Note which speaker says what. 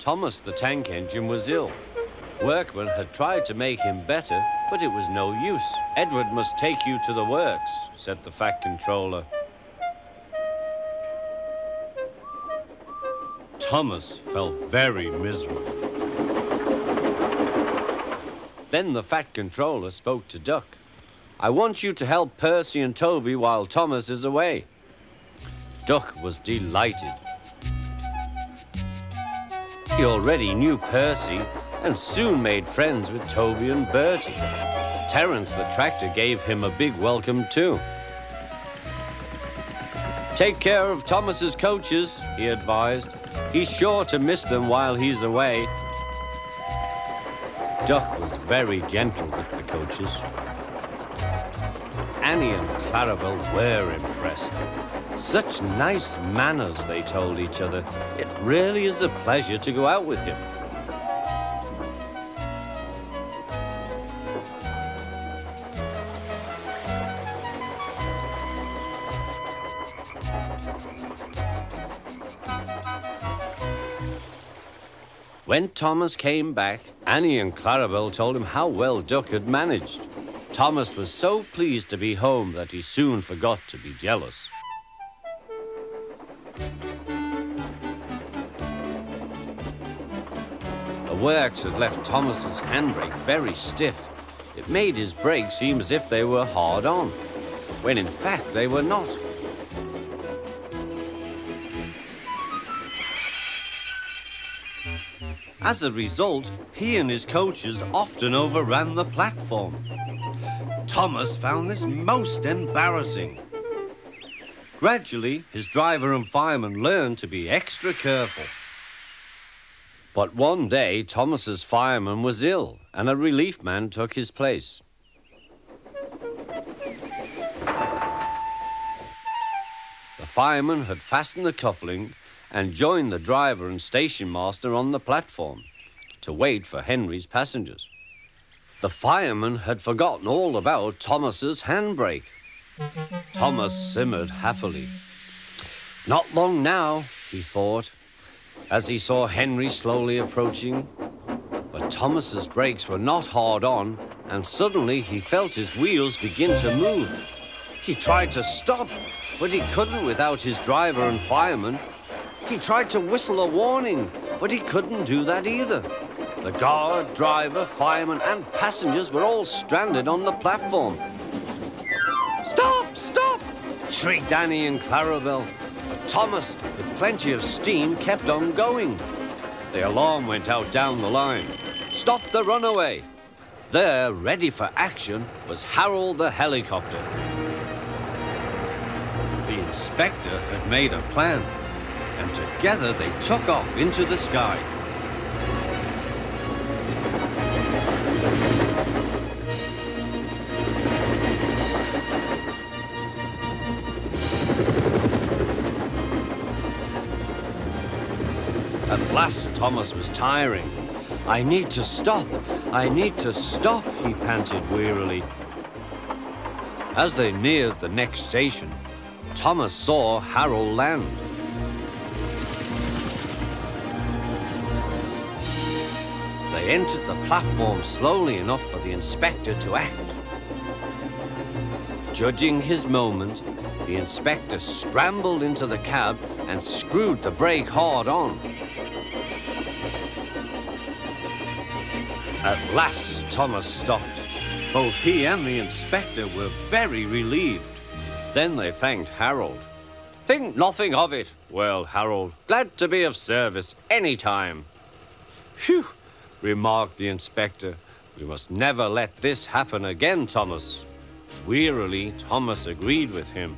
Speaker 1: Thomas the tank engine was ill. Workmen had tried to make him better, but it was no use. "Edward must take you to the works," said the Fat Controller. Thomas felt very miserable. Then the Fat Controller spoke to Duck. "I want you to help Percy and Toby while Thomas is away." Duck was delighted. He already knew Percy and soon made friends with Toby and Bertie. Terence the tractor gave him a big welcome too. "Take care of Thomas's coaches," he advised. "He's sure to miss them while he's away." Duck was very gentle with the coaches. Annie and Clarabelle were impressed. "Such nice manners," they told each other. "It really is a pleasure to go out with him." When Thomas came back, Annie and Clarabelle told him how well Duck had managed. Thomas was so pleased to be home that he soon forgot to be jealous. The works had left Thomas's handbrake very stiff. It made his brakes seem as if they were hard on, when in fact they were not. As a result, he and his coaches often overran the platform. Thomas found this most embarrassing. Gradually, his driver and fireman learned to be extra careful. But one day, Thomas's fireman was ill, and a relief man took his place. The fireman had fastened the coupling and joined the driver and station master on the platform to wait for Henry's passengers. The fireman had forgotten all about Thomas's handbrake. Thomas simmered happily. Not long now, he thought, as he saw Henry slowly approaching. But Thomas's brakes were not hard on, and suddenly he felt his wheels begin to move. He tried to stop, but he couldn't without his driver and fireman. He tried to whistle a warning, but he couldn't do that either. The guard, driver, fireman, and passengers were all stranded on the platform. "Stop! Stop!" shrieked Annie and Clarabelle. But Thomas, with plenty of steam, kept on going. The alarm went out down the line. "Stop the runaway!" There, ready for action, was Harold the helicopter. The inspector had made a plan, and together they took off into the sky. At last, Thomas was tiring. "I need to stop. I need to stop," he panted wearily. As they neared the next station, Thomas saw Harold land. They entered the platform slowly enough for the inspector to act. Judging his moment, the inspector scrambled into the cab and screwed the brake hard on. At last, Thomas stopped. Both he and the inspector were very relieved. Then they thanked Harold. "Think nothing of it," wailed Harold. "Glad to be of service any time." "Phew," remarked the inspector. "We must never let this happen again, Thomas." Wearily, Thomas agreed with him.